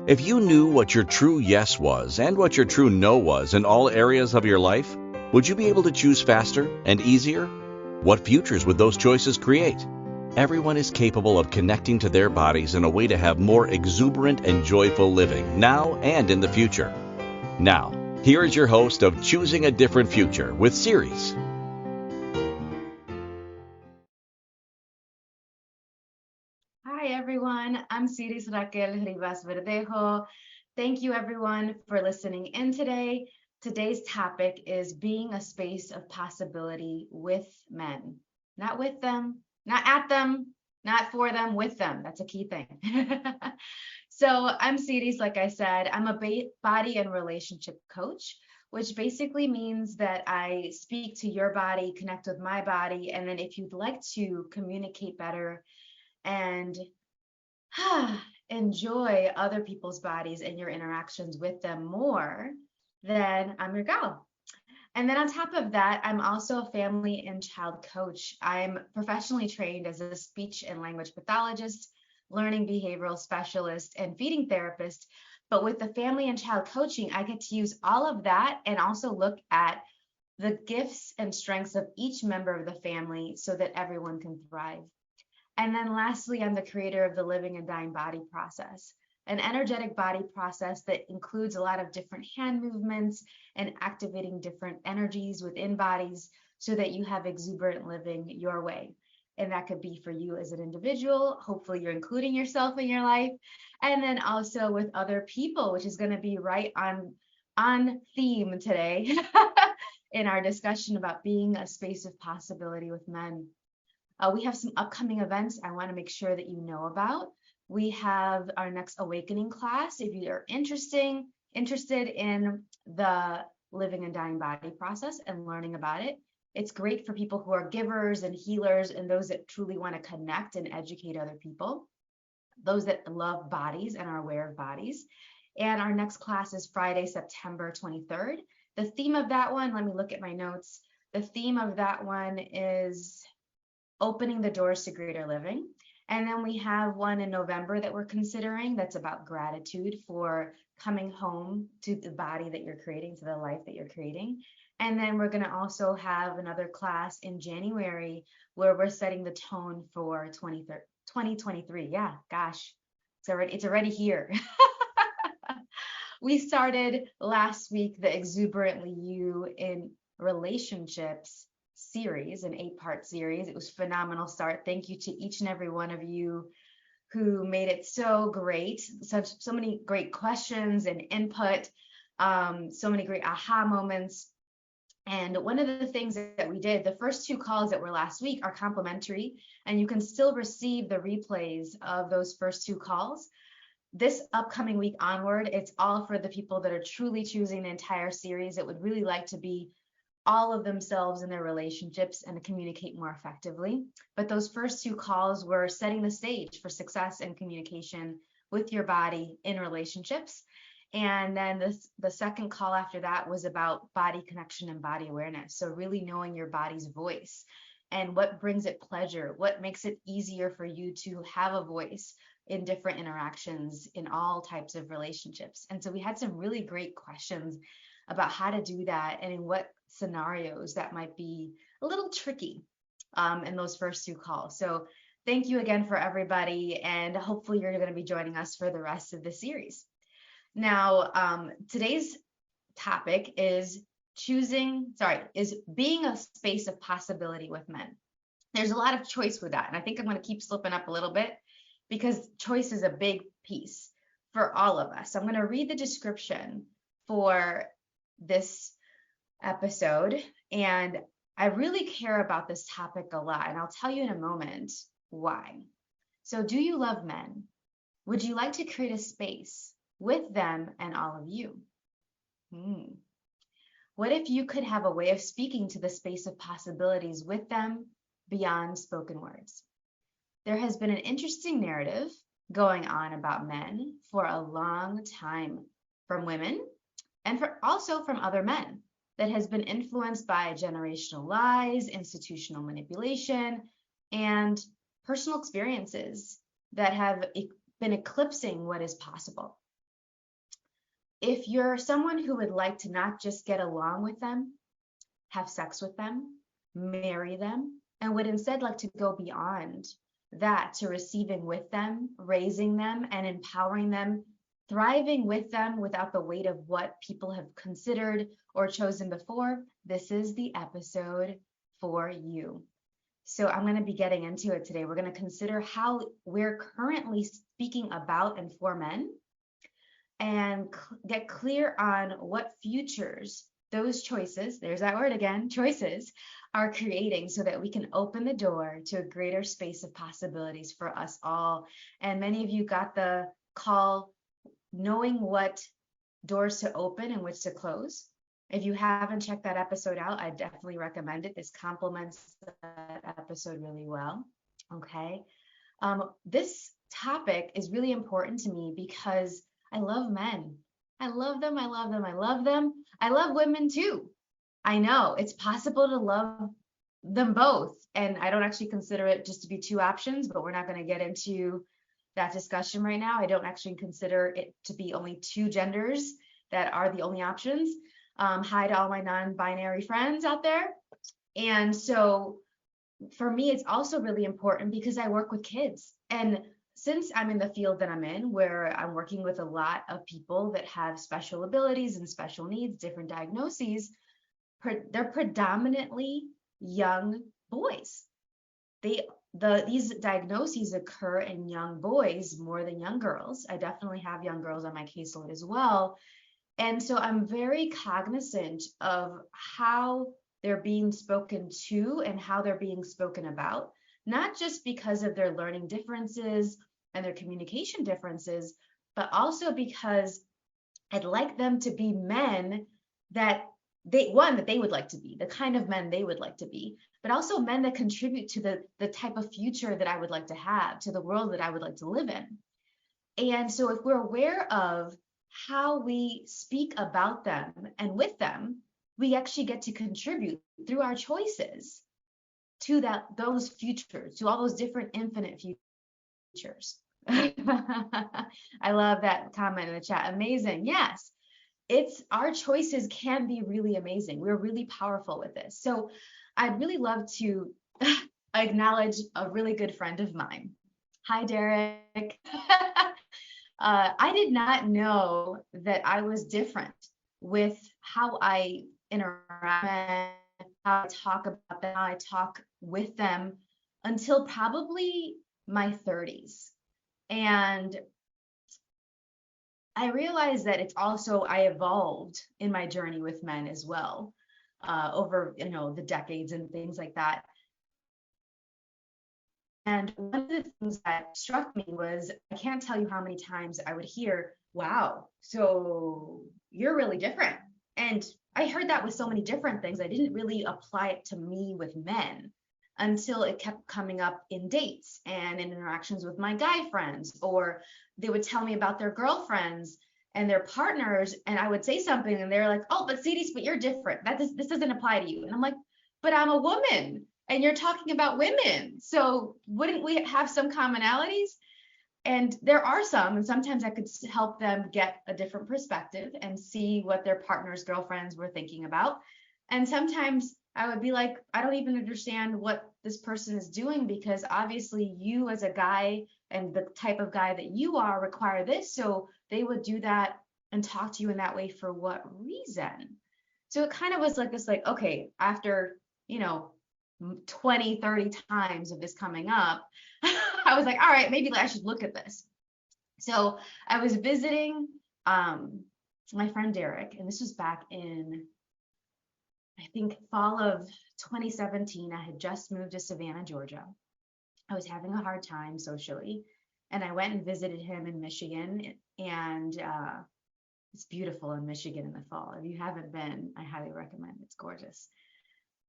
If you knew what your true yes was and what your true no was in all areas of your life, would you be able to choose faster and easier? What futures would those choices create? Everyone is capable of connecting to their bodies in a way to have more exuberant and joyful living now and in the future. Now, here is your host of Choosing a Different Future with Siris. Hi everyone, I'm Siris Raquel Rivas-Verdejo. Thank you everyone for listening in today. Today's topic is being a space of possibility with men. Not with them, not at them, not for them, with them. That's a key thing. So I'm Siris, like I said, I'm a body and relationship coach, which basically means that I speak to your body, connect with my body, and then if you'd like to communicate better and enjoy other people's bodies and your interactions with them more, then I'm your gal. And then on top of that, I'm also a family and child coach. I'm professionally trained as a speech and language pathologist, learning behavioral specialist, and feeding therapist. But with the family and child coaching, I get to use all of that and also look at the gifts and strengths of each member of the family so that everyone can thrive. And then lastly, I'm the creator of the Living and Dying Body process, an energetic body process that includes a lot of different hand movements and activating different energies within bodies so that you have exuberant living your way. And that could be for you as an individual. Hopefully, you're including yourself in your life. And then also with other people, which is going to be right on theme today in our discussion about being a space of possibility with men. We have some upcoming events I want to make sure that you know about. We have our next awakening class. If you are interested in the living and dying body process and learning about it, it's great for people who are givers and healers and those that truly want to connect and educate other people, those that love bodies and are aware of bodies. And our next class is Friday, September 23rd. The theme of that one, let me look at my notes. The theme of that one is opening the doors to greater living. And then we have one in November that we're considering that's about gratitude for coming home to the body that you're creating, to the life that you're creating. And then we're going to also have another class in January where we're setting the tone for 2023. Yeah, gosh, it's already here. We started last week the Exuberantly You in Relationships series, an 8-part series. It was a phenomenal start. Thank you to each and every one of you who made it so great. So many great questions and input, so many great aha moments. And one of the things that we did, the first 2 calls that were last week are complimentary, and you can still receive the replays of those first 2 calls. This upcoming week onward, it's all for the people that are truly choosing the entire series that would really like to be all of themselves in their relationships and to communicate more effectively. But those first 2 calls were setting the stage for success and communication with your body in relationships. And then the second call after that was about body connection and body awareness. So really knowing your body's voice and what brings it pleasure, what makes it easier for you to have a voice in different interactions in all types of relationships. And so we had some really great questions about how to do that and in what scenarios that might be a little tricky in those first 2 calls. So thank you again for everybody, and hopefully you're going to be joining us for the rest of the series. Now, today's topic is being a space of possibility with men. There's a lot of choice with that, and I think I'm going to keep slipping up a little bit because choice is a big piece for all of us. So I'm going to read the description for this episode, and I really care about this topic a lot, and I'll tell you in a moment why. So, do you love men? Would you like to create a space with them and all of you? What if you could have a way of speaking to the space of possibilities with them beyond spoken words? There has been an interesting narrative going on about men for a long time from women and also from other men that has been influenced by generational lies, institutional manipulation, and personal experiences that have been eclipsing what is possible. if you're someone who would like to not just get along with them, have sex with them, marry them, and would instead like to go beyond that to receiving with them, raising them, and empowering them, thriving with them without the weight of what people have considered or chosen before, this is the episode for you. So I'm going to be getting into it today. We're going to consider how we're currently speaking about and for men, and get clear on what futures those choices, there's that word again, choices, are creating, so that we can open the door to a greater space of possibilities for us all. And many of you got the call knowing what doors to open and which to close. If you haven't checked that episode out, I definitely recommend it. This complements that episode really well. Okay. This topic is really important to me because I love men. I love them. I love them. I love them. I love women too. I know it's possible to love them both. And I don't actually consider it just to be two options, but we're not going to get into that discussion right now. I don't actually consider it to be only two genders that are the only options. Hi to all my non-binary friends out there. And so for me, it's also really important because I work with kids. And since I'm in the field that I'm in, where I'm working with a lot of people that have special abilities and special needs, different diagnoses, they're predominantly young boys. These diagnoses occur in young boys more than young girls. I definitely have young girls on my caseload as well. And so I'm very cognizant of how they're being spoken to and how they're being spoken about, not just because of their learning differences and their communication differences, but also because I'd like them to be men that they would like to be, the kind of men they would like to be, but also men that contribute to the type of future that I would like to have, to the world that I would like to live in. And so if we're aware of how we speak about them and with them, we actually get to contribute through our choices to those futures, to all those different infinite futures. I love that comment in the chat. Amazing. Yes, our choices can be really amazing. We're really powerful with this. So I'd really love to acknowledge a really good friend of mine. Hi, Derek. I did not know that I was different with how I interact, how I talk about them, how I talk with them until probably my 30s. And I realized that it's also, I evolved in my journey with men as well, over, the decades and things like that. And one of the things that struck me was, I can't tell you how many times I would hear, wow, so you're really different. And I heard that with so many different things. I didn't really apply it to me with men until it kept coming up in dates and in interactions with my guy friends, or they would tell me about their girlfriends and their partners, and I would say something and they're like, oh, but Siris, but you're different. This doesn't apply to you. And I'm like, but I'm a woman and you're talking about women. So wouldn't we have some commonalities? And there are some, and sometimes I could help them get a different perspective and see what their partner's girlfriends were thinking about. And sometimes I would be like, I don't even understand what this person is doing, because obviously you as a guy and the type of guy that you are require this. So they would do that and talk to you in that way for what reason? So it kind of was like this, like, okay, after, 20, 30 times of this coming up, I was like, all right, maybe I should look at this. So I was visiting my friend Derek, and this was back in, I think, fall of 2017. I had just moved to Savannah, Georgia. I was having a hard time socially, and I went and visited him in Michigan, and it's beautiful in Michigan in the fall. If you haven't been, I highly recommend. It's gorgeous.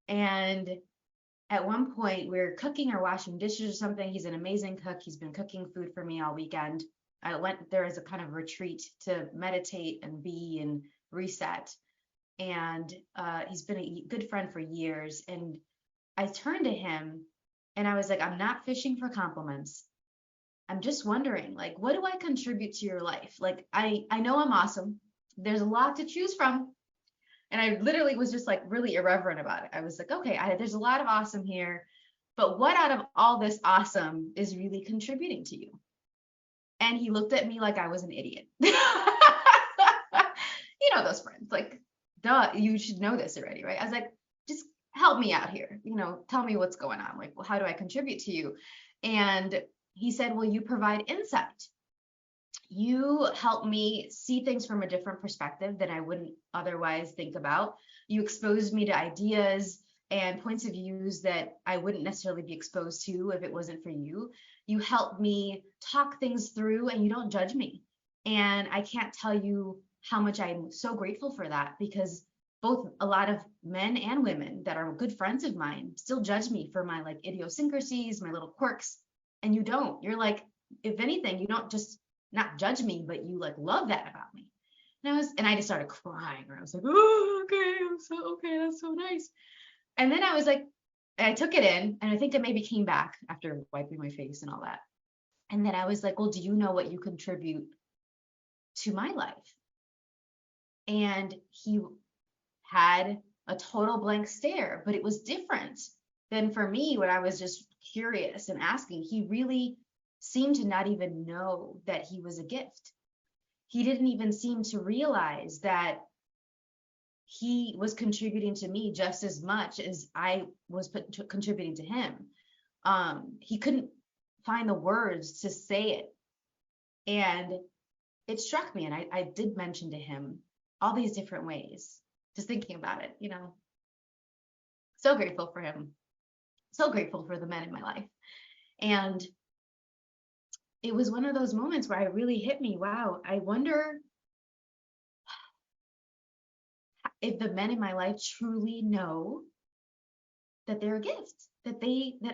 And at one point, we were cooking or washing dishes or something. He's an amazing cook. He's been cooking food for me all weekend. I went there as a kind of retreat to meditate and be and reset. And he's been a good friend for years. And I turned to him and I was like, I'm not fishing for compliments. I'm just wondering, like, what do I contribute to your life? Like, I know I'm awesome. there's a lot to choose from. And I literally was just like really irreverent about it. I was like, okay, there's a lot of awesome here, but what out of all this awesome is really contributing to you? And he looked at me like I was an idiot. You know, those friends, like, duh, you should know this already, right? I was like, just help me out here. You know, tell me what's going on. Like, well, how do I contribute to you? And he said, well, you provide insight. You help me see things from a different perspective that I wouldn't otherwise think about. You expose me to ideas and points of views that I wouldn't necessarily be exposed to if it wasn't for you. You help me talk things through and you don't judge me. And I can't tell you how much I'm so grateful for that, because both a lot of men and women that are good friends of mine still judge me for my like idiosyncrasies, my little quirks. And you don't. You're like, if anything, you don't just not judge me, but you like love that about me. And I just started crying, or I was like, oh, okay, I'm so okay, that's so nice. And then I was like, I took it in, and I think it maybe came back after wiping my face and all that. And then I was like, well, do you know what you contribute to my life? And he had a total blank stare, but it was different than for me when I was just curious and asking. He really seemed to not even know that he was a gift. He didn't even seem to realize that he was contributing to me just as much as I was contributing to him. He couldn't find the words to say it. And it struck me. And I did mention to him all these different ways, just thinking about it, you know. So grateful for him. So grateful for the men in my life. And it was one of those moments where it really hit me. Wow, I wonder if the men in my life truly know that they're a gift, that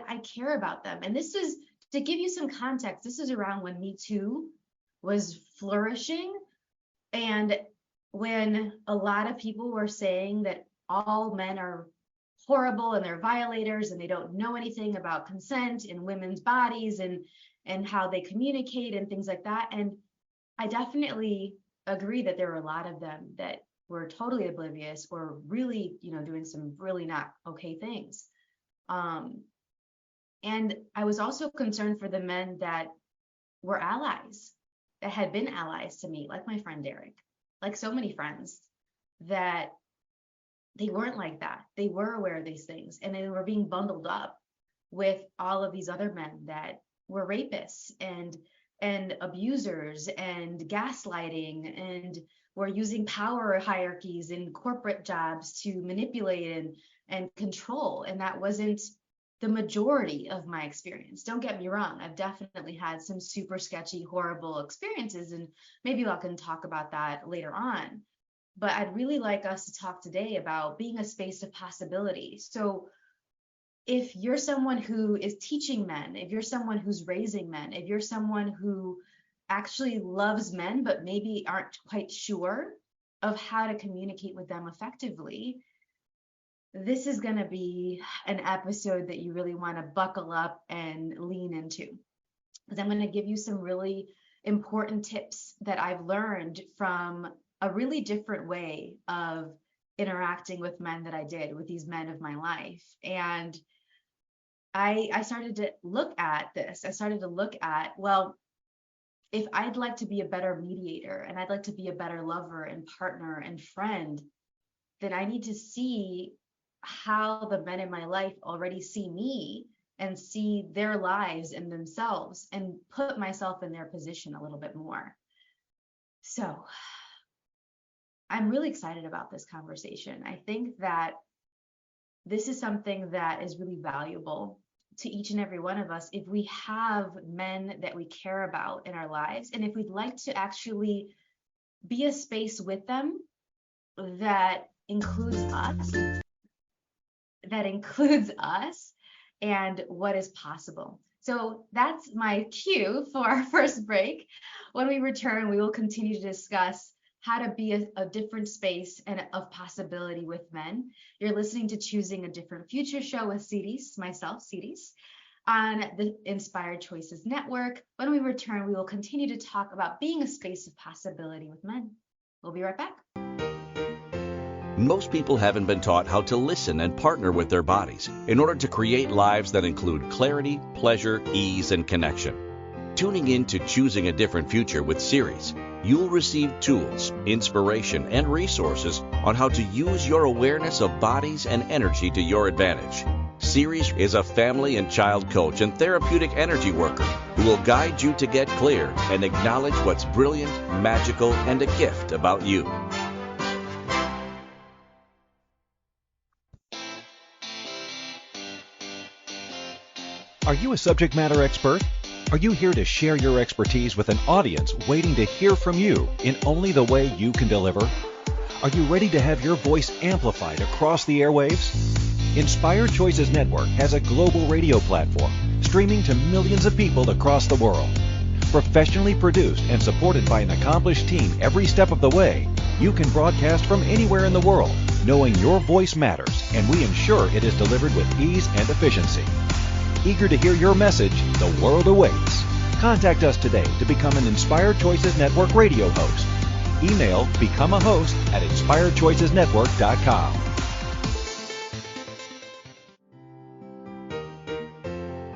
I care about them. And this is, to give you some context, this is around when Me Too was flourishing, and when a lot of people were saying that all men are horrible and they're violators and they don't know anything about consent in women's bodies and how they communicate and things like that. And I definitely agree that there were a lot of them that were totally oblivious or really, you know, doing some really not okay things. And I was also concerned for the men that were allies, that had been allies to me, like my friend Derek, like so many friends, that they weren't like that. They were aware of these things, and they were being bundled up with all of these other men that were rapists and abusers and gaslighting, and were using power hierarchies in corporate jobs to manipulate and control. And that wasn't the majority of my experience. Don't get me wrong. I've definitely had some super sketchy, horrible experiences, and maybe I can talk about that later on. But I'd really like us to talk today about being a space of possibility. So if you're someone who is teaching men, if you're someone who's raising men, if you're someone who actually loves men, but maybe aren't quite sure of how to communicate with them effectively, this is going to be an episode that you really want to buckle up and lean into. Because I'm going to give you some really important tips that I've learned from a really different way of interacting with men that I did, with these men of my life. And I started to look at this. I started to look at, well, if I'd like to be a better mediator and I'd like to be a better lover and partner and friend, then I need to see how the men in my life already see me and see their lives and themselves and put myself in their position a little bit more. So I'm really excited about this conversation. I think that this is something that is really valuable to each and every one of us if we have men that we care about in our lives, and if we'd like to actually be a space with them that includes us and what is possible. So that's my cue for our first break. When we return, we will continue to discuss how to be a different space and of possibility with men. You're listening to Choosing a Different Future show with Siris, myself, Siris, on the Inspired Choices Network. When we return, we will continue to talk about being a space of possibility with men. We'll be right back. Most people haven't been taught how to listen and partner with their bodies in order to create lives that include clarity, pleasure, ease, and connection. Tuning in to Choosing a Different Future with Siris, you'll receive tools, inspiration, and resources on how to use your awareness of bodies and energy to your advantage. Siris is a family and child coach and therapeutic energy worker who will guide you to get clear and acknowledge what's brilliant, magical, and a gift about you. Are you a subject matter expert? Are you here to share your expertise with an audience waiting to hear from you in only the way you can deliver? Are you ready to have your voice amplified across the airwaves? Inspired Choices Network has a global radio platform streaming to millions of people across the world. Professionally produced and supported by an accomplished team every step of the way, you can broadcast from anywhere in the world, knowing your voice matters, and we ensure it is delivered with ease and efficiency. Eager to hear your message, the world awaits. Contact us today to become an Inspired Choices Network radio host. Email becomeahost@inspiredchoicesnetwork.com.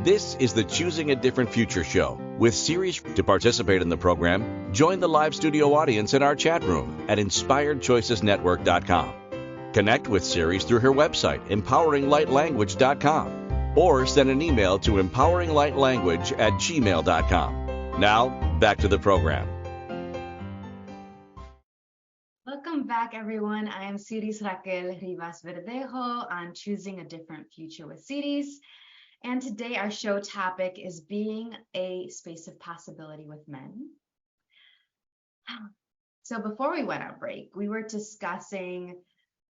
This is the Choosing a Different Future show with Siris. To participate in the program, join the live studio audience in our chat room at inspiredchoicesnetwork.com. Connect with Siris through her website, empoweringlightlanguage.com. or send an email to empoweringlightlanguage@gmail.com. Now, back to the program. Welcome back, everyone. I am Siris Raquel Rivas-Verdejo on Choosing a Different Future with Siris. And today our show topic is being a space of possibility with men. So before we went on break, we were discussing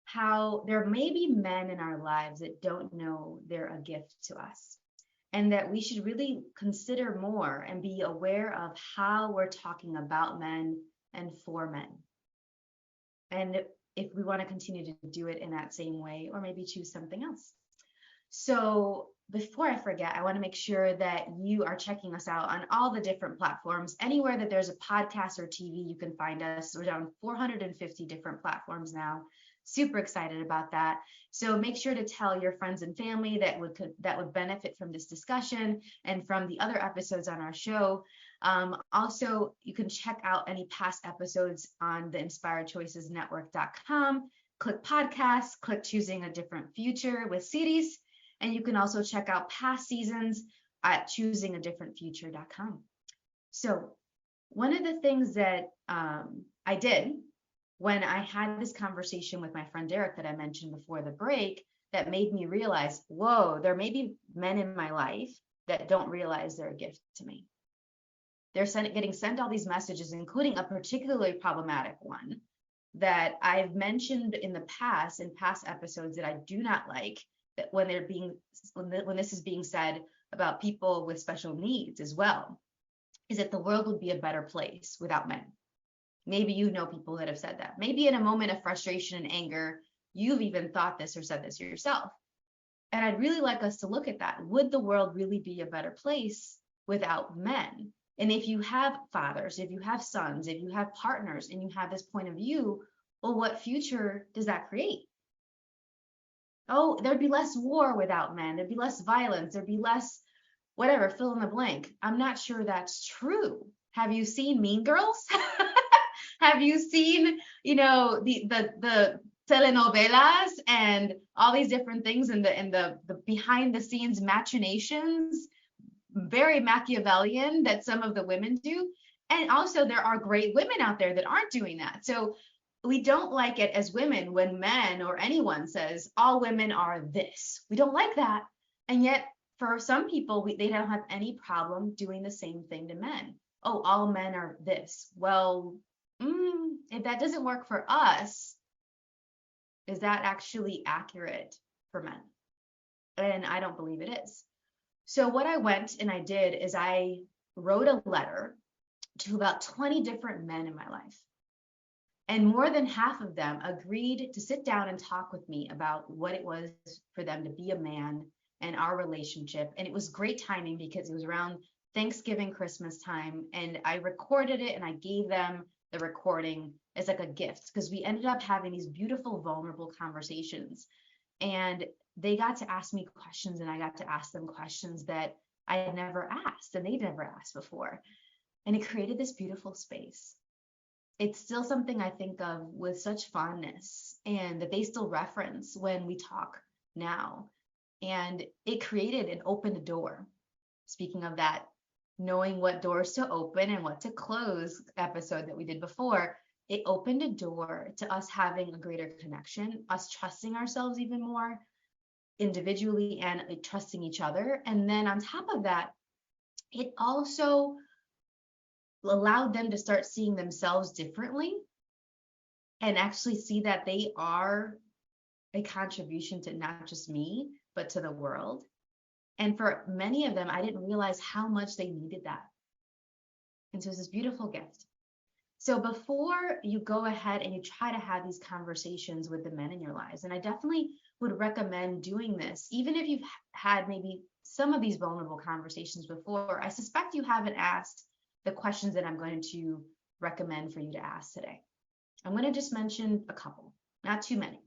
how there may be men in our lives that don't know they're a gift to us, and that we should really consider more and be aware of how we're talking about men and for men. And if we want to continue to do it in that same way, or maybe choose something else. So before I forget, I want to make sure that you are checking us out on all the different platforms. Anywhere that there's a podcast or TV, you can find us. We're on 450 different platforms now. Super excited about that. So make sure to tell your friends and family that would benefit from this discussion and from the other episodes on our show. Also, you can check out any past episodes on the inspiredchoicesnetwork.com. Click podcasts, click Choosing a Different Future with Siris, and you can also check out past seasons at choosingadifferentfuture.com. So one of the things that I did when I had this conversation with my friend Derek that I mentioned before the break, that made me realize, whoa, there may be men in my life that don't realize they're a gift to me. They're getting sent all these messages, including a particularly problematic one that I've mentioned in the past, in past episodes, that I do not like, that when this is being said about people with special needs as well, is that the world would be a better place without men. Maybe you know people that have said that. Maybe in a moment of frustration and anger, you've even thought this or said this yourself. And I'd really like us to look at that. Would the world really be a better place without men? And if you have fathers, if you have sons, if you have partners, and you have this point of view, well, what future does that create? Oh, there'd be less war without men. There'd be less violence. There'd be less whatever, fill in the blank. I'm not sure that's true. Have you seen Mean Girls? Have you seen, the telenovelas and all these different things and the behind the scenes machinations, very Machiavellian, that some of the women do? And also there are great women out there that aren't doing that. So we don't like it as women when men or anyone says all women are this. We don't like that. And yet for some people, they don't have any problem doing the same thing to men. Oh, all men are this. Well, if that doesn't work for us, is that actually accurate for men? And I don't believe it is. So what I went and I did is I wrote a letter to about 20 different men in my life. And more than half of them agreed to sit down and talk with me about what it was for them to be a man and our relationship. And it was great timing because it was around Thanksgiving, Christmas time. And I recorded it and I gave them the recording as like a gift, because we ended up having these beautiful, vulnerable conversations. And they got to ask me questions and I got to ask them questions that I had never asked and they'd never asked before. And it created this beautiful space. It's still something I think of with such fondness and that they still reference when we talk now. And it created and opened a door. Speaking of that, knowing what doors to open and what to close episode that we did before, it opened a door to us having a greater connection, us trusting ourselves even more individually and trusting each other. And then on top of that, it also allowed them to start seeing themselves differently and actually see that they are a contribution to not just me, but to the world. And for many of them, I didn't realize how much they needed that. And so it's this beautiful gift. So before you go ahead and you try to have these conversations with the men in your lives, and I definitely would recommend doing this, even if you've had maybe some of these vulnerable conversations before, I suspect you haven't asked the questions that I'm going to recommend for you to ask today. I'm going to just mention a couple, not too many.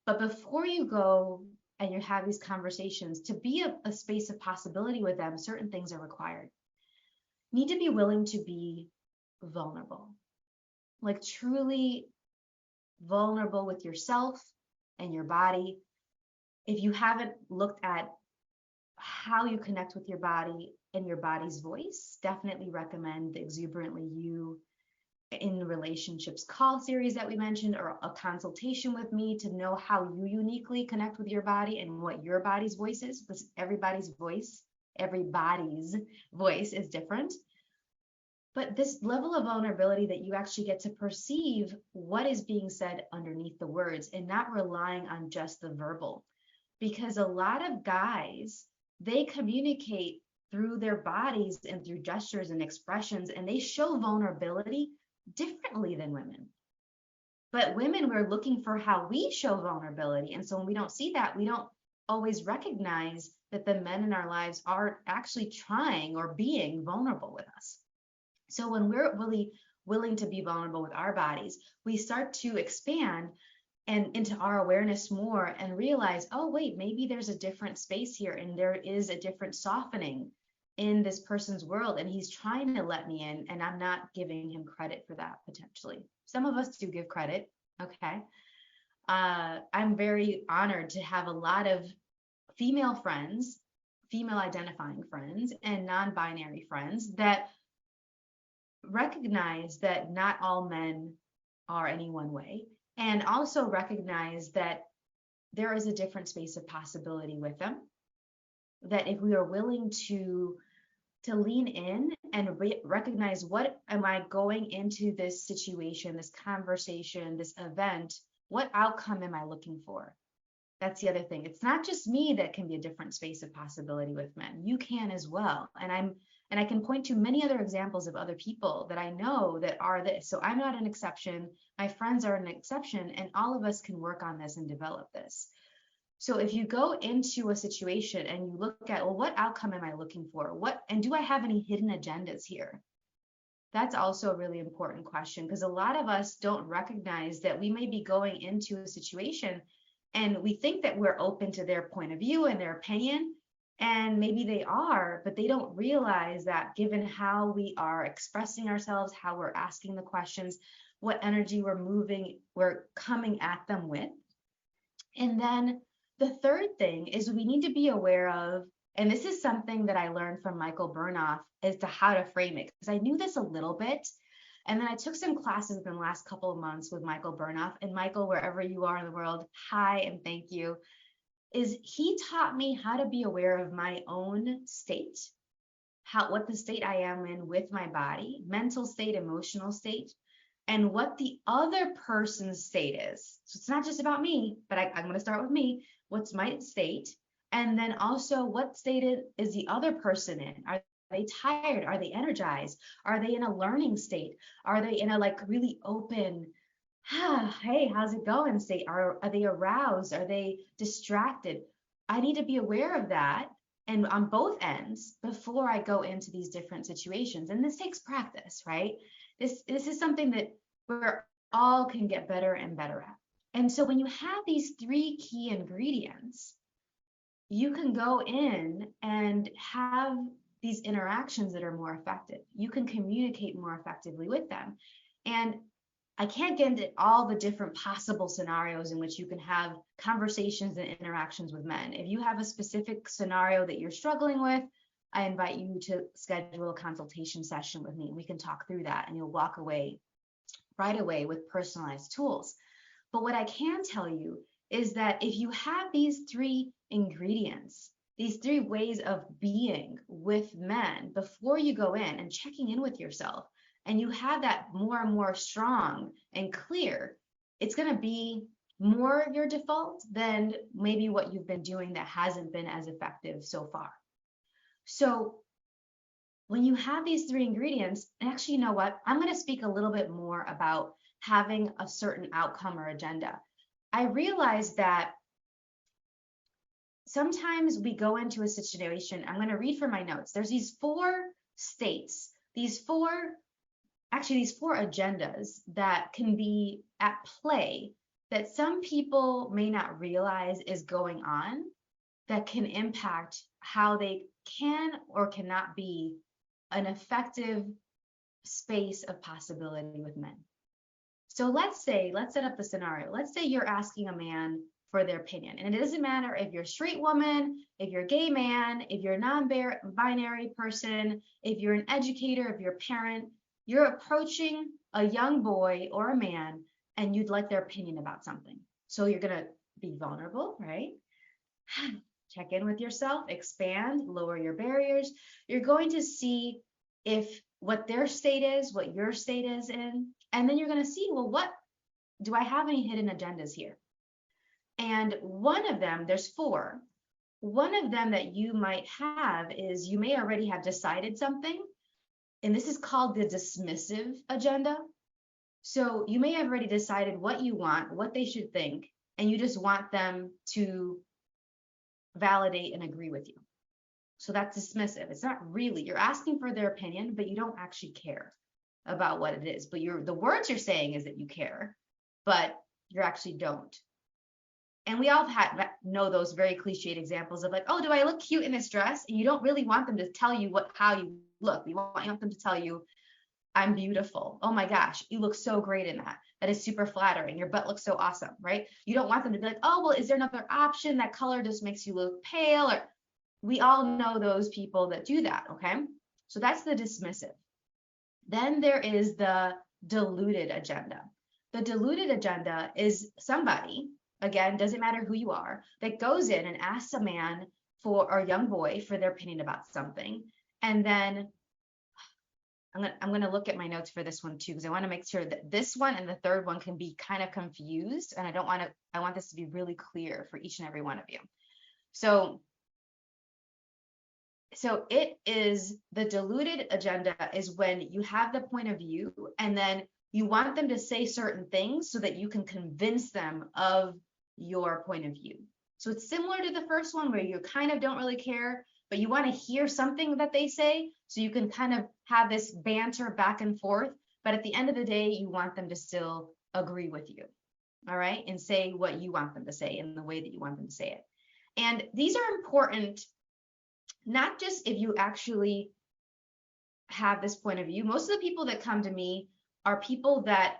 But before you go and you have these conversations, to be a space of possibility with them, certain things are required. You need to be willing to be vulnerable, like truly vulnerable with yourself and your body. If you haven't looked at how you connect with your body and your body's voice, definitely recommend the Exuberantly You in Relationships call series that we mentioned, or a consultation with me to know how you uniquely connect with your body and what your body's voice is, because everybody's voice is different. But this level of vulnerability that you actually get to perceive what is being said underneath the words and not relying on just the verbal. Because a lot of guys, they communicate through their bodies and through gestures and expressions, and they show vulnerability differently than women. But women, we're looking for how we show vulnerability. And so when we don't see that, we don't always recognize that the men in our lives are actually trying or being vulnerable with us. So when we're really willing to be vulnerable with our bodies, we start to expand and into our awareness more and realize, oh, wait, maybe there's a different space here and there is a different softening in this person's world, and he's trying to let me in, and I'm not giving him credit for that potentially. Some of us do give credit, okay? I'm very honored to have a lot of female friends, female identifying friends, and non-binary friends that recognize that not all men are any one way, and also recognize that there is a different space of possibility with them, that if we are willing to lean in and recognize, what am I going into this situation, this conversation, this event, what outcome am I looking for? That's the other thing. It's not just me that can be a different space of possibility with men. You can as well. And I can point to many other examples of other people that I know that are this. So I'm not an exception. My friends are an exception, and all of us can work on this and develop this. So if you go into a situation and you look at, well, what outcome am I looking for? And do I have any hidden agendas here? That's also a really important question, because a lot of us don't recognize that we may be going into a situation and we think that we're open to their point of view and their opinion, and maybe they are, but they don't realize that given how we are expressing ourselves, how we're asking the questions, what energy we're coming at them with. And then the third thing is we need to be aware of, and this is something that I learned from Michael Burnoff, as to how to frame it, because I knew this a little bit. And then I took some classes in the last couple of months with Michael Burnoff. And Michael, wherever you are in the world, hi and thank you. He taught me how to be aware of my own state, what the state I am in with my body, mental state, emotional state, and what the other person's state is. So it's not just about me, but I'm going to start with me. What's my state? And then also, what state is the other person in? Are they tired? Are they energized? Are they in a learning state? Are they in a really open, hey, how's it going state? Are they aroused? Are they distracted? I need to be aware of that and on both ends before I go into these different situations. And this takes practice, right? This is something that we're all can get better and better at. And so when you have these 3 key ingredients, you can go in and have these interactions that are more effective. You can communicate more effectively with them. And I can't get into all the different possible scenarios in which you can have conversations and interactions with men. If you have a specific scenario that you're struggling with, I invite you to schedule a consultation session with me. We can talk through that and you'll walk away right away with personalized tools. But what I can tell you is that if you have these 3 ingredients, these 3 ways of being with men before you go in and checking in with yourself, and you have that more and more strong and clear, it's going to be more your default than maybe what you've been doing that hasn't been as effective so far. So when you have these 3 ingredients, and actually, you know what? I'm going to speak a little bit more about having a certain outcome or agenda. I realize that sometimes we go into a situation. I'm going to read from my notes. There's these 4 states, these 4 agendas that can be at play that some people may not realize is going on, that can impact how they can or cannot be an effective space of possibility with men. So let's set up the scenario. Let's say you're asking a man for their opinion. And it doesn't matter if you're a straight woman, if you're a gay man, if you're a non-binary person, if you're an educator, if you're a parent, you're approaching a young boy or a man and you'd like their opinion about something. So you're going to be vulnerable, right? Check in with yourself, expand, lower your barriers. You're going to see if what their state is, what your state is in, and then you're going to see, well, what do I have any hidden agendas here? And one of them, there's 4. One of them that you might have is you may already have decided something, and this is called the dismissive agenda. So you may have already decided what you want, what they should think, and you just want them to validate and agree with you. So that's dismissive. It's not really, you're asking for their opinion, but you don't actually care about what it is. But the words you're saying is that you care, but you actually don't. And we all know those very cliched examples of like, oh, do I look cute in this dress? And you don't really want them to tell you how you look. You want them to tell you, I'm beautiful. Oh my gosh, you look so great in that. That is super flattering. Your butt looks so awesome, right? You don't want them to be like, oh, well, is there another option? That color just makes you look pale. Or we all know those people that do that, okay? So that's the dismissive. Then there is the diluted agenda. The diluted agenda is somebody, again, doesn't matter who you are, that goes in and asks a man or a young boy for their opinion about something. And then I'm going to look at my notes for this one too, because I want to make sure that this one and the third one can be kind of confused. And I want this to be really clear for each and every one of you. So it is the diluted agenda is when you have the point of view and then you want them to say certain things so that you can convince them of your point of view. So it's similar to the first one where you kind of don't really care, but you want to hear something that they say so you can kind of have this banter back and forth. But at the end of the day, you want them to still agree with you, all right, and say what you want them to say in the way that you want them to say it. And these are important, not just if you actually have this point of view. Most of the people that come to me are people that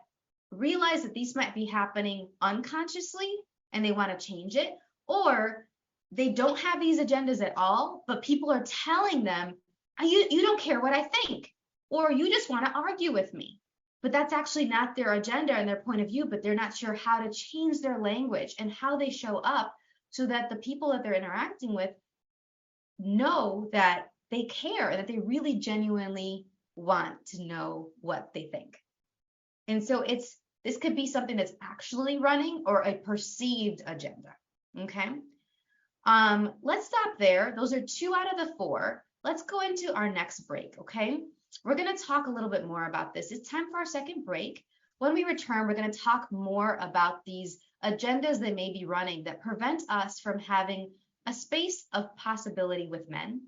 realize that these might be happening unconsciously and they want to change it, or they don't have these agendas at all, but people are telling them, you don't care what I think, or you just want to argue with me. But that's actually not their agenda and their point of view, but they're not sure how to change their language and how they show up so that the people that they're interacting with know that they care, that they really genuinely want to know what they think. And so this could be something that's actually running or a perceived agenda, okay? Let's stop there. Those are 2 out of the 4. Let's go into our next break, okay? We're going to talk a little bit more about this. It's time for our second break. When we return, we're going to talk more about these agendas that may be running that prevent us from having a space of possibility with men.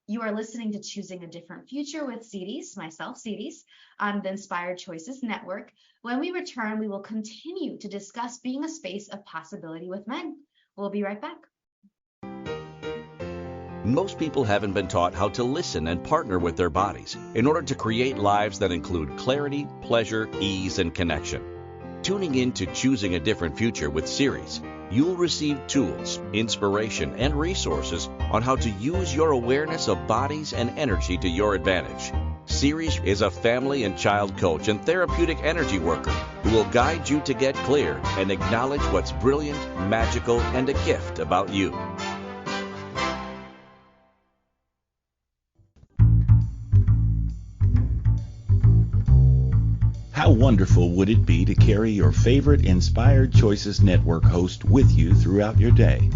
You are listening to Choosing a Different Future with Siris, myself, Siris, on the Inspired Choices Network. When we return, we will continue to discuss being a space of possibility with men. We'll be right back. Most people haven't been taught how to listen and partner with their bodies in order to create lives that include clarity, pleasure, ease, and connection. Tuning in to Choosing a Different Future with Siris, you'll receive tools, inspiration, and resources on how to use your awareness of bodies and energy to your advantage. Siris is a family and child coach and therapeutic energy worker who will guide you to get clear and acknowledge what's brilliant, magical, and a gift about you. How wonderful would it be to carry your favorite Inspired Choices Network host with you throughout your day?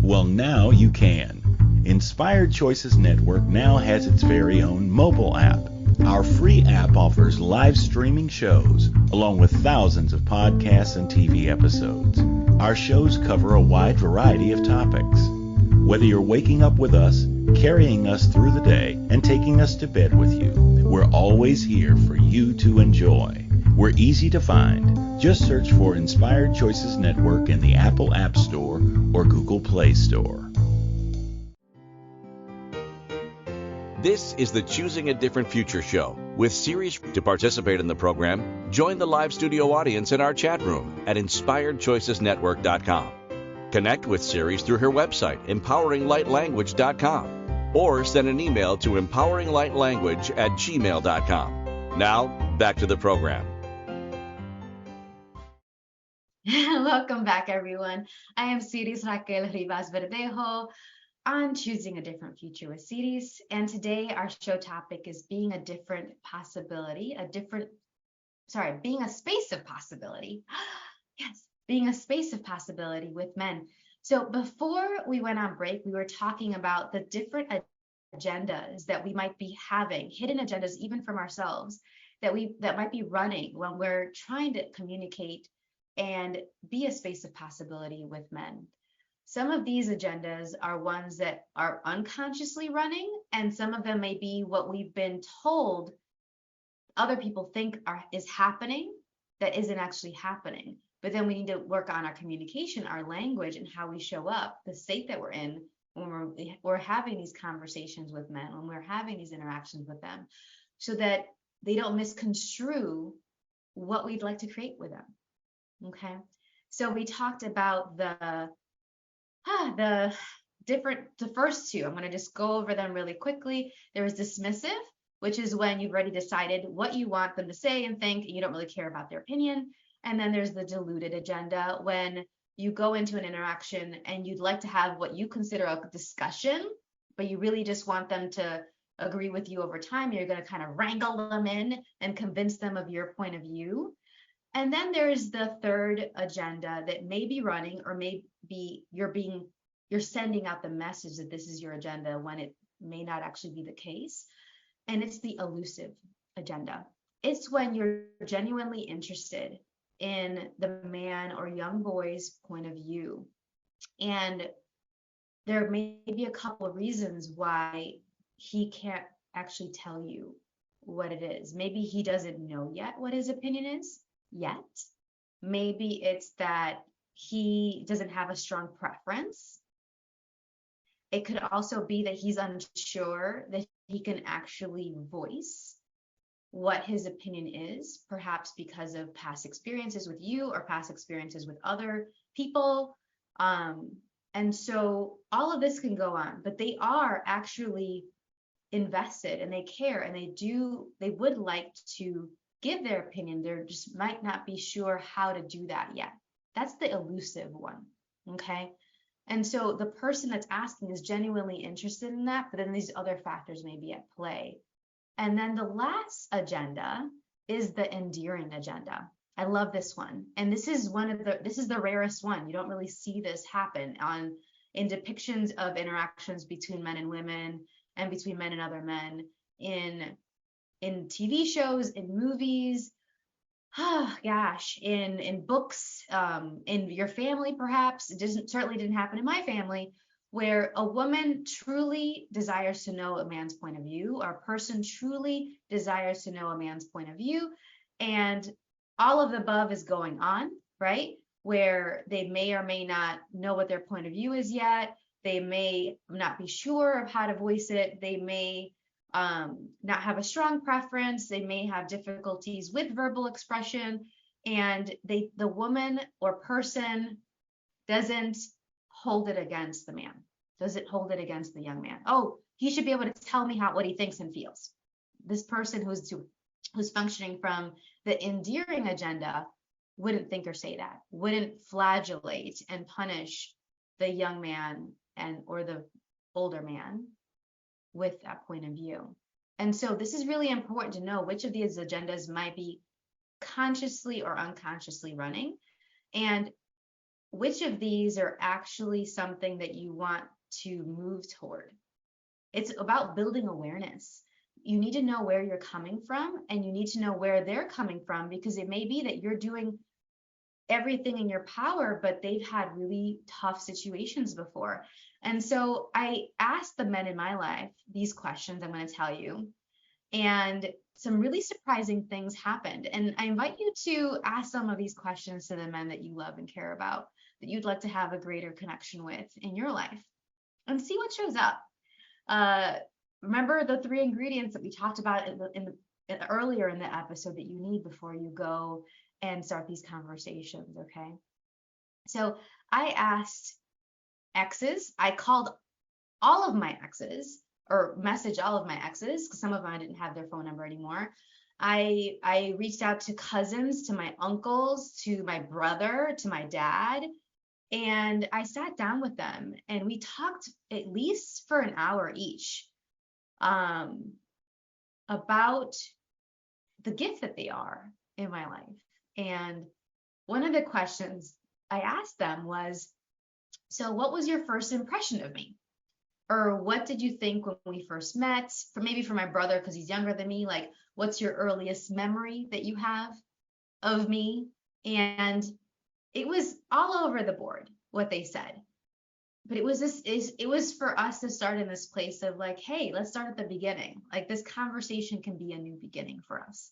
Well, now you can. Inspired Choices Network now has its very own mobile app. Our free app offers live streaming shows, along with thousands of podcasts and TV episodes. Our shows cover a wide variety of topics. Whether you're waking up with us, carrying us through the day, and taking us to bed with you, we're always here for you to enjoy. We're easy to find. Just search for Inspired Choices Network in the Apple App Store or Google Play Store. This is the Choosing a Different Future show with Siris. To participate in the program, join the live studio audience in our chat room at inspiredchoicesnetwork.com. Connect with Siris through her website, empoweringlightlanguage.com, or send an email to empoweringlightlanguage@gmail.com. Now, back to the program. Welcome back, everyone. I am Siris Raquel Rivas-Verdejo on Choosing a Different Future with Siris. And today our show topic is being a different possibility, being a space of possibility. Yes, being a space of possibility with men. So before we went on break, we were talking about the different agendas that we might be having, hidden agendas even from ourselves, that might be running when we're trying to communicate and be a space of possibility with men. Some of these agendas are ones that are unconsciously running, and some of them may be what we've been told other people think is happening that isn't actually happening. But then we need to work on our communication, our language, and how we show up, the state that we're in when we're having these conversations with men, when we're having these interactions with them, so that they don't misconstrue what we'd like to create with them. Okay, so we talked about the first two. I'm going to just go over them really quickly. There is dismissive, which is when you've already decided what you want them to say and think, and you don't really care about their opinion. And then there's the diluted agenda, when you go into an interaction and you'd like to have what you consider a discussion, but you really just want them to agree with you over time. You're going to kind of wrangle them in and convince them of your point of view. And then there's the third agenda that may be running, or maybe you're sending out the message that this is your agenda when it may not actually be the case. And it's the elusive agenda. It's when you're genuinely interested in the man or young boy's point of view. And there may be a couple of reasons why he can't actually tell you what it is. Maybe he doesn't know yet what his opinion is yet. Maybe it's that he doesn't have a strong preference. It could also be that he's unsure that he can actually voice what his opinion is, perhaps because of past experiences with you or past experiences with other people. And so all of this can go on, but they are actually invested and they care, and they would like to give their opinion. They just might not be sure how to do that yet. That's the elusive one. Okay. And so the person that's asking is genuinely interested in that, but then these other factors may be at play. And then the last agenda is the endearing agenda. I love this one. And this is the rarest one. You don't really see this happen in depictions of interactions between men and women, and between men and other men, in TV shows, in movies, in books, in your family perhaps. It certainly didn't happen in my family, where a woman truly desires to know a man's point of view, or a person truly desires to know a man's point of view, and all of the above is going on, right? Where they may or may not know what their point of view is yet. They may not be sure of how to voice it. They may not have a strong preference. They may have difficulties with verbal expression, and the woman or person doesn't hold it against the man, doesn't hold it against the young man. Oh, he should be able to tell me what he thinks and feels. This person who's functioning from the endearing agenda wouldn't think or say that, wouldn't flagellate and punish the young man or the older man with that point of view. And so this is really important to know which of these agendas might be consciously or unconsciously running, and which of these are actually something that you want to move toward. It's about building awareness. You need to know where you're coming from, and you need to know where they're coming from, because it may be that you're doing everything in your power, but they've had really tough situations before. And so I asked the men in my life these questions I'm going to tell you, and some really surprising things happened. And I invite you to ask some of these questions to the men that you love and care about, that you'd like to have a greater connection with in your life, and see what shows up. Remember the 3 ingredients that we talked about earlier in the episode that you need before you go and start these conversations, okay? So I asked exes. I called all of my exes, or messaged all of my exes, because some of them I didn't have their phone number anymore. I reached out to cousins, to my uncles, to my brother, to my dad, and I sat down with them and we talked at least for an hour each about the gift that they are in my life. And one of the questions I asked them was, so what was your first impression of me? Or what did you think when we first met? Maybe for my brother, because he's younger than me, like, what's your earliest memory that you have of me? And it was all over the board what they said. But it was for us to start in this place of like, hey, let's start at the beginning. Like, this conversation can be a new beginning for us.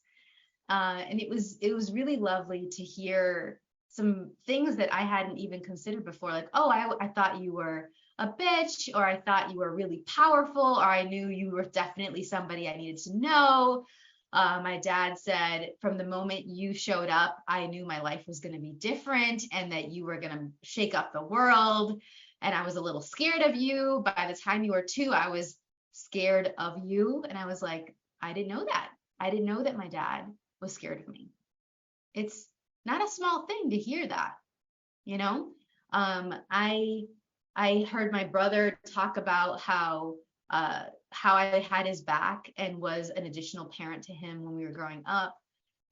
And it was really lovely to hear some things that I hadn't even considered before. Like, oh, I thought you were a bitch, or I thought you were really powerful, or I knew you were definitely somebody I needed to know. My dad said, from the moment you showed up, I knew my life was going to be different and that you were going to shake up the world. And I was a little scared of you. By the time you were 2, I was scared of you. And I was like, I didn't know that. I didn't know that my dad was scared of me. It's not a small thing to hear that, you know? I heard my brother talk about how I had his back and was an additional parent to him when we were growing up,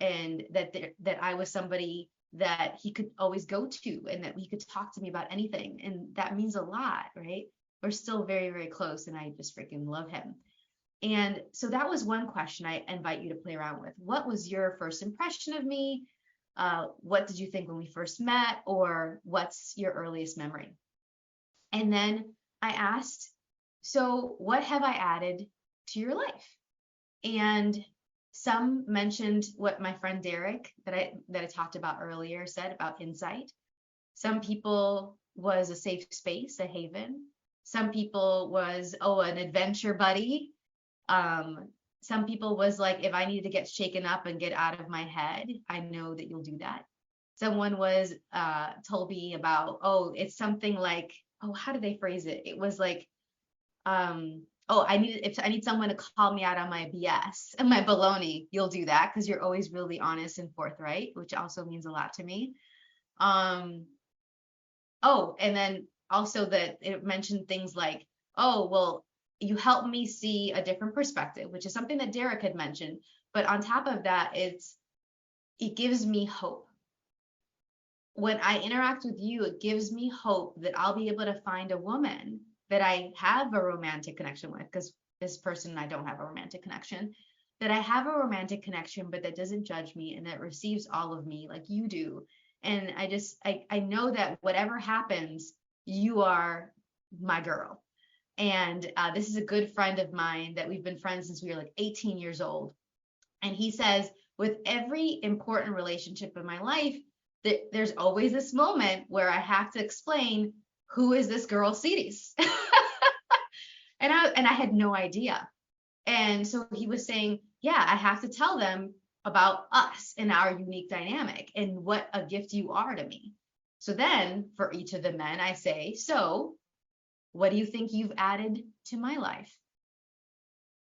and that I was somebody that he could always go to, and that he could talk to me about anything. And that means a lot, right? We're still very, very close, and I just freaking love him. And so that was one question I invite you to play around with. What was your first impression of me? What did you think when we first met? Or what's your earliest memory? And then I asked, so what have I added to your life? And some mentioned what my friend Derek that I talked about earlier said about insight. Some people was a safe space, a haven. Some people was, an adventure buddy. Some people was like, if I needed to get shaken up and get out of my head, I know that you'll do that. Someone was told me about, it's something like, how did they phrase it? It was like, I need someone to call me out on my BS and my baloney, you'll do that because you're always really honest and forthright, which also means a lot to me. And then also that it mentioned things like, you help me see a different perspective, which is something that Derek had mentioned. But on top of that, it gives me hope. When I interact with you, it gives me hope that I'll be able to find a woman that I have a romantic connection with, because this person, I don't have a romantic connection, that I have a romantic connection, but that doesn't judge me and that receives all of me like you do. And I know that whatever happens, you are my girl. And this is a good friend of mine that we've been friends since we were like 18 years old. And he says, with every important relationship in my life, there's always this moment where I have to explain, who is this girl, Siris? and I had no idea. And so he was saying, yeah, I have to tell them about us and our unique dynamic and what a gift you are to me. So then for each of the men, I say, so what do you think you've added to my life?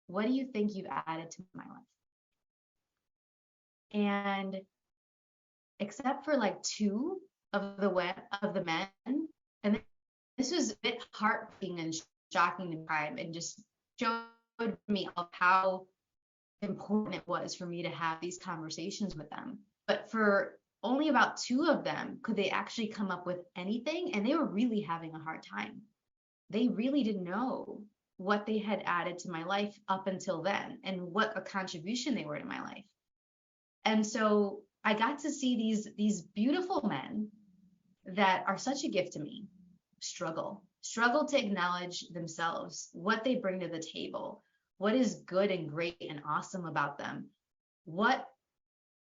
What do you think you've added to my life? And except for like two of the men, and this was a bit heartbreaking and shocking to me, and just showed me of how important it was for me to have these conversations with them. But for only about two of them could they actually come up with anything, and they were really having a hard time. They really didn't know what they had added to my life up until then and what a contribution they were to my life. And so I got to see these beautiful men that are such a gift to me struggle to acknowledge themselves, what they bring to the table, what is good and great and awesome about them,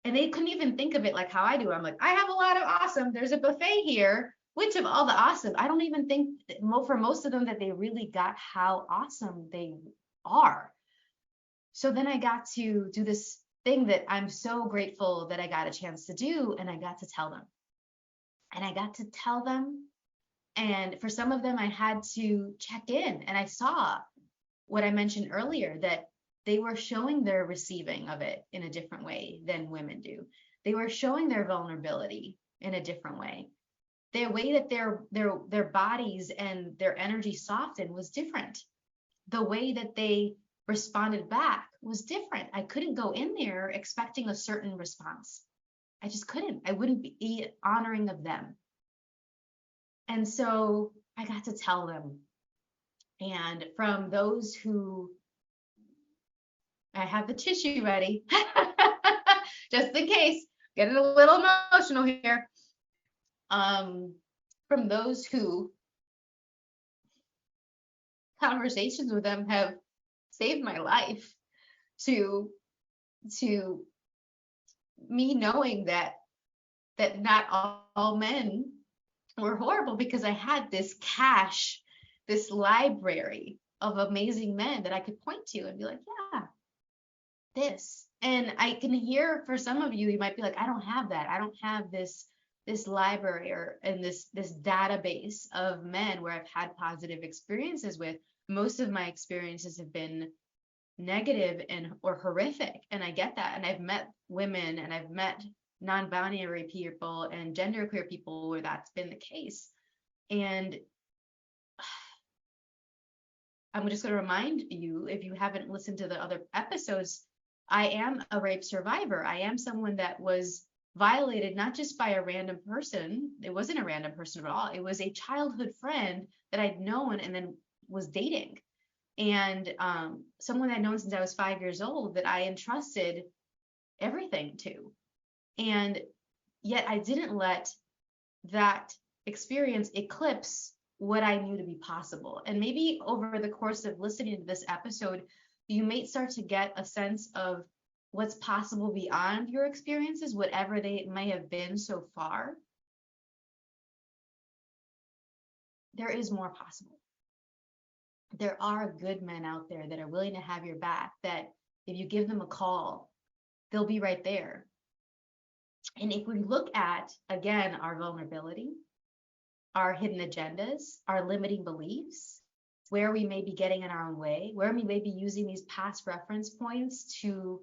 and they couldn't even think of it like how I do. I'm like, I have a lot of awesome. There's a buffet here. Which of all the awesome? I don't even think for most of them that they really got how awesome they are. So then I got to do this thing that I'm so grateful that I got a chance to do, and I got to tell them. And for some of them, I had to check in, and I saw what I mentioned earlier, that they were showing their receiving of it in a different way than women do. They were showing their vulnerability in a different way. The way that their bodies and their energy softened was different. The way that they responded back was different. I couldn't go in there expecting a certain response. I just couldn't. I wouldn't be honoring of them. And so I got to tell them. And from those who, I have the tissue ready, just in case, getting a little emotional here. From those who, conversations with them have saved my life, to me knowing that not all men were horrible, because I had this cache, this library of amazing men that I could point to and be like, yeah, this. And I can hear for some of you, you might be like, I don't have that. I don't have this library and this database of men where I've had positive experiences with. Most of my experiences have been negative or horrific, and I get that. And I've met women, and I've met non-binary people and genderqueer people where that's been the case. And I'm just going to remind you, if you haven't listened to the other episodes, I am a rape survivor. I am someone that was violated not just by a random person. It wasn't a random person at all. It was a childhood friend that I'd known and then was dating. And someone I'd known since I was 5 years old that I entrusted everything to. And yet I didn't let that experience eclipse what I knew to be possible. And maybe over the course of listening to this episode, you may start to get a sense of what's possible beyond your experiences, whatever they may have been so far. There is more possible. There are good men out there that are willing to have your back, that if you give them a call, they'll be right there. And if we look at, again, our vulnerability, our hidden agendas, our limiting beliefs, where we may be getting in our own way, where we may be using these past reference points to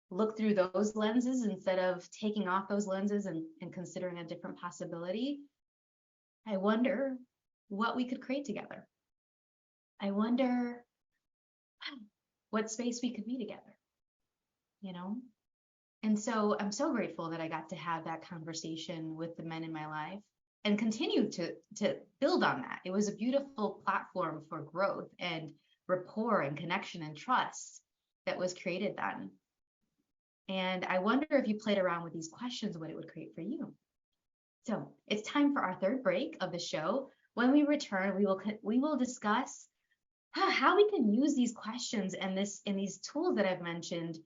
look through those lenses instead of taking off those lenses and considering a different possibility, I wonder what we could create together. I wonder what space we could be together, you know? And so I'm so grateful that I got to have that conversation with the men in my life and continue to build on that. It was a beautiful platform for growth and rapport and connection and trust that was created then. And I wonder if you played around with these questions, what it would create for you. So it's time for our third break of the show. When we return, we will discuss how we can use these questions and these tools that I've mentioned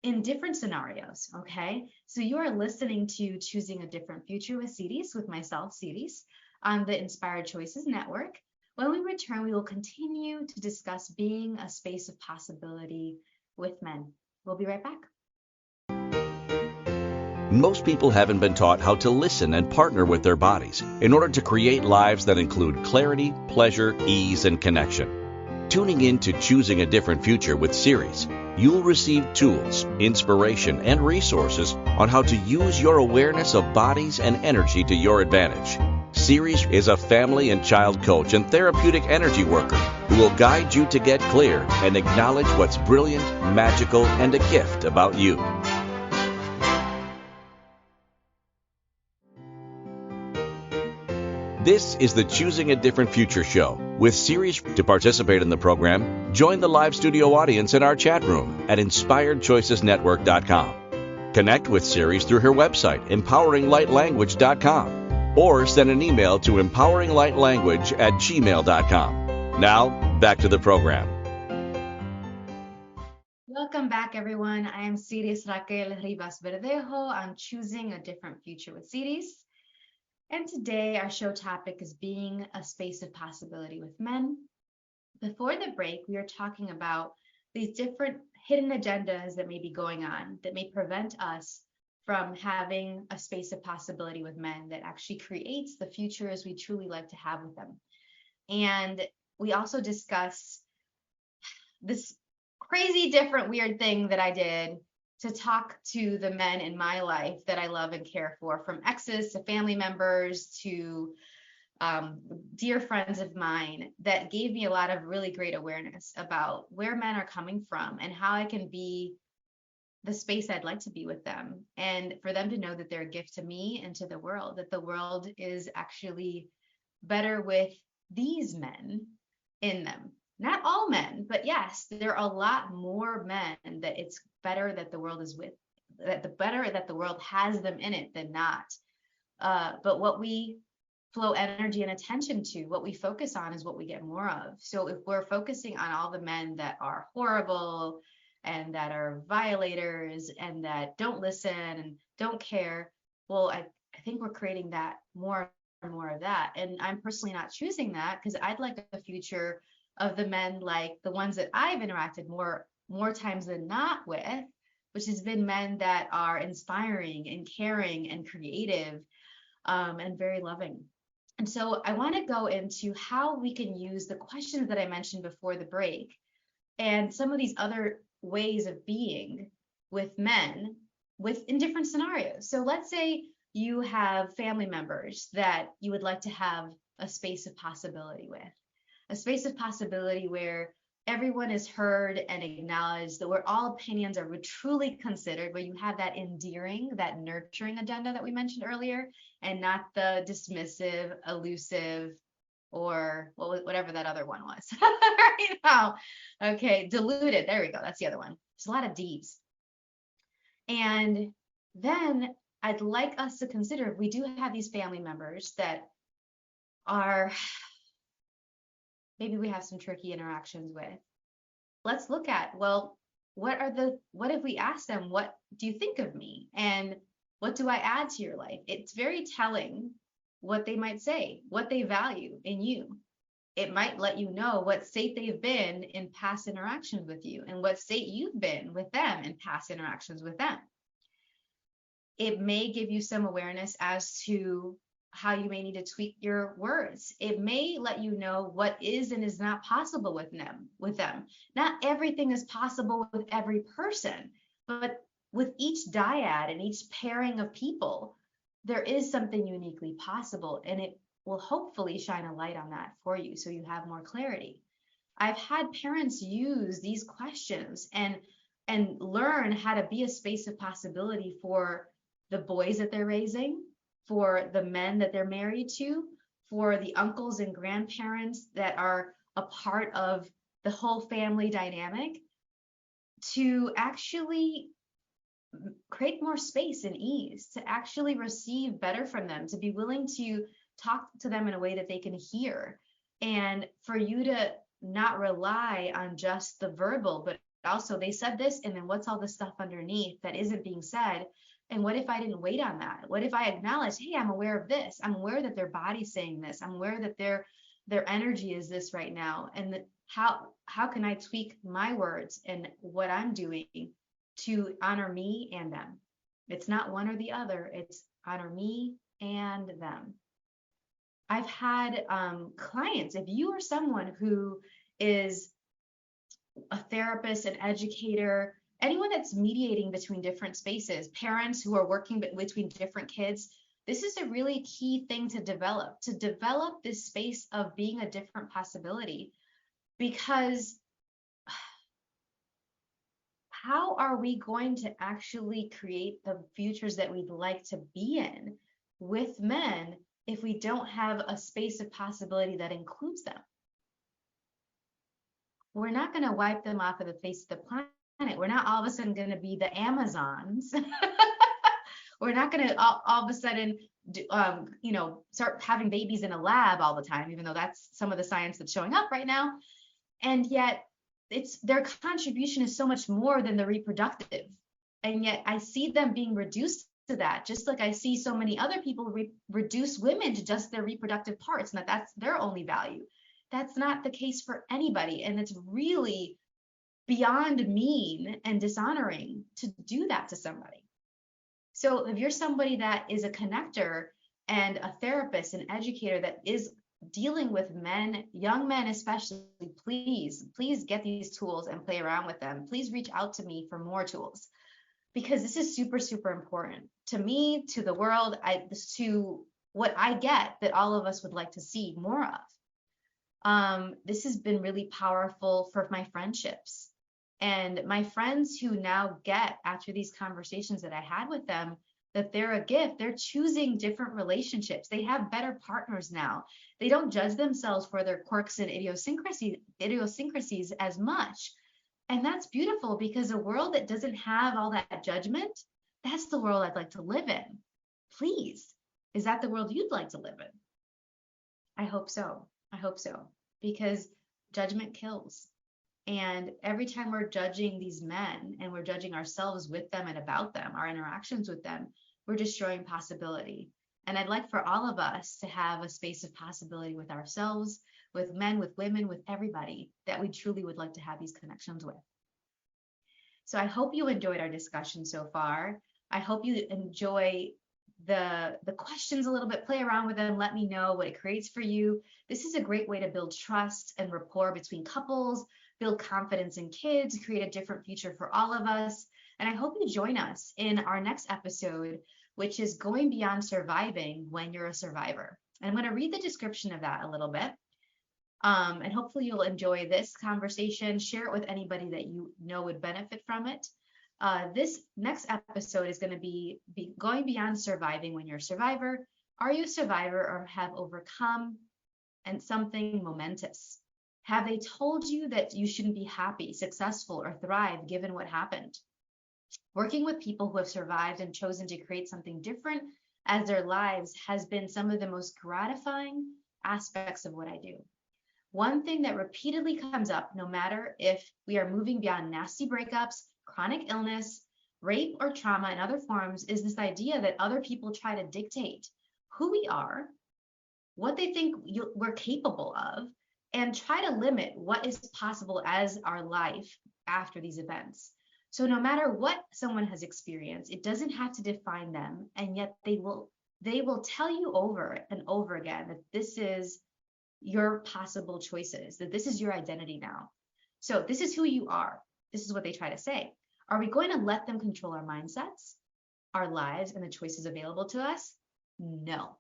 in different scenarios. Okay, so you are listening to Choosing a Different Future with Siris, with myself, Siris, on the Inspired Choices Network. When we return, we will continue to discuss being a space of possibility with men. We'll be right back. Most people haven't been taught how to listen and partner with their bodies in order to create lives that include clarity, pleasure, ease, and connection. Tuning in to Choosing a Different Future with Siris, you'll receive tools, inspiration, and resources on how to use your awareness of bodies and energy to your advantage. Siris is a family and child coach and therapeutic energy worker who will guide you to get clear and acknowledge what's brilliant, magical, and a gift about you. This is the Choosing a Different Future show with Siris. To participate in the program, join the live studio audience in our chat room at inspiredchoicesnetwork.com. Connect with Siris through her website, empoweringlightlanguage.com, or send an email to empoweringlightlanguage@gmail.com. Now, back to the program. Welcome back, everyone. I am Siris Raquel Rivas-Verdejo on Choosing a Different Future with Siris. And today our show topic is being a space of possibility with men. Before the break, we are talking about these different hidden agendas that may be going on that may prevent us from having a space of possibility with men that actually creates the futures we truly like to have with them. And we also discuss this crazy, different, weird thing that I did to talk to the men in my life that I love and care for, from exes to family members to dear friends of mine, that gave me a lot of really great awareness about where men are coming from and how I can be the space I'd like to be with them, and for them to know that they're a gift to me and to the world, that the world is actually better with these men in them. Not all men, but yes, there are a lot more men that it's better that the world is with, that the better that the world has them in it than not. But what we flow energy and attention to, what we focus on, is what we get more of. So if we're focusing on all the men that are horrible and that are violators and that don't listen and don't care, well, I think we're creating that more and more of that. And I'm personally not choosing that, because I'd like a future of the men like the ones that I've interacted more times than not with, which has been men that are inspiring and caring and creative, and very loving. And so I want to go into how we can use the questions that I mentioned before the break and some of these other ways of being with men in different scenarios. So let's say you have family members that you would like to have a space of possibility with. A space of possibility where everyone is heard and acknowledged, that where all opinions are truly considered, where you have that endearing, that nurturing agenda that we mentioned earlier, and not the dismissive, elusive, or whatever that other one was right now. Okay, deluded. There we go. That's the other one. There's a lot of D's. And then I'd like us to consider, if we do have these family members that are, maybe we have some tricky interactions with, let's look at, well, what if we ask them, what do you think of me? And what do I add to your life? It's very telling what they might say, what they value in you. It might let you know what state they've been in past interactions with you and what state you've been with them in past interactions with them. It may give you some awareness as to how you may need to tweak your words. It may let you know what is and is not possible with them. Not everything is possible with every person, but with each dyad and each pairing of people, there is something uniquely possible, and it will hopefully shine a light on that for you so you have more clarity. I've had parents use these questions and learn how to be a space of possibility for the boys that they're raising, for the men that they're married to, for the uncles and grandparents that are a part of the whole family dynamic, to actually create more space and ease, to actually receive better from them, to be willing to talk to them in a way that they can hear, and for you to not rely on just the verbal, but also they said this, and then what's all the stuff underneath that isn't being said? And what if I didn't wait on that? What if I acknowledge, hey, I'm aware of this. I'm aware that their body's saying this. I'm aware that their energy is this right now. And how can I tweak my words and what I'm doing to honor me and them? It's not one or the other. It's honor me and them. I've had clients, if you are someone who is a therapist, an educator, anyone that's mediating between different spaces, parents who are working between different kids, this is a really key thing to develop this space of being a different possibility. Because how are we going to actually create the futures that we'd like to be in with men if we don't have a space of possibility that includes them? We're not going to wipe them off of the face of the planet. We're not all of a sudden going to be the Amazons. We're not going to all of a sudden start having babies in a lab all the time, even though that's some of the science that's showing up right now. And yet their contribution is so much more than the reproductive. And yet I see them being reduced to that, just like I see so many other people reduce women to just their reproductive parts, and that's their only value. That's not the case for anybody. And it's really beyond mean and dishonoring to do that to somebody. So if you're somebody that is a connector and a therapist, an educator that is dealing with men, young men especially, please get these tools and play around with them. Please reach out to me for more tools, because this is super, super important to me, to the world, to what I get that all of us would like to see more of. This has been really powerful for my friendships. And my friends who now get, after these conversations that I had with them, that they're a gift. They're choosing different relationships. They have better partners now. They don't judge themselves for their quirks and idiosyncrasies as much. And that's beautiful, because a world that doesn't have all that judgment, that's the world I'd like to live in. Please, is that the world you'd like to live in? I hope so. I hope so, because judgment kills. And every time we're judging these men and we're judging ourselves with them and about them, our interactions with them, we're destroying possibility. And I'd like for all of us to have a space of possibility with ourselves, with men, with women, with everybody that we truly would like to have these connections with. So I hope you enjoyed our discussion so far. I hope you enjoy the questions a little bit, play around with them, let me know what it creates for you. This is a great way to build trust and rapport between couples, build confidence in kids, create a different future for all of us. And I hope you join us in our next episode, which is going beyond surviving when you're a survivor. And I'm going to read the description of that a little bit. And hopefully you'll enjoy this conversation. Share it with anybody that you know would benefit from it. This next episode is going to be going beyond surviving when you're a survivor. Are you a survivor or have overcome and something momentous? Have they told you that you shouldn't be happy, successful, or thrive given what happened? Working with people who have survived and chosen to create something different as their lives has been some of the most gratifying aspects of what I do. One thing that repeatedly comes up, no matter if we are moving beyond nasty breakups, chronic illness, rape, or trauma in other forms, is this idea that other people try to dictate who we are, what they think we're capable of, and try to limit what is possible as our life after these events. So no matter what someone has experienced, it doesn't have to define them, and yet they will tell you over and over again that this is your possible choices, that this is your identity now. So this is who you are. This is what they try to say. Are we going to let them control our mindsets, our lives, and the choices available to us? No.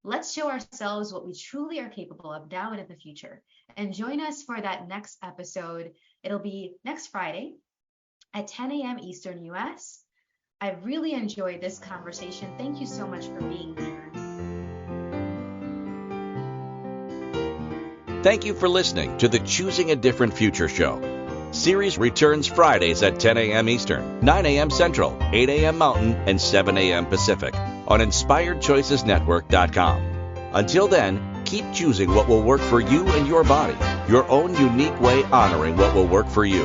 Let's show ourselves what we truly are capable of now and in the future. And join us for that next episode. It'll be next Friday at 10 a.m. Eastern US. I really enjoyed this conversation. Thank you so much for being here. Thank you for listening to the Choosing a Different Future show. Siris returns Fridays at 10 a.m. Eastern, 9 a.m. Central, 8 a.m. Mountain, and 7 a.m. Pacific on InspiredChoicesNetwork.com. Until then, keep choosing what will work for you and your body, your own unique way honoring what will work for you.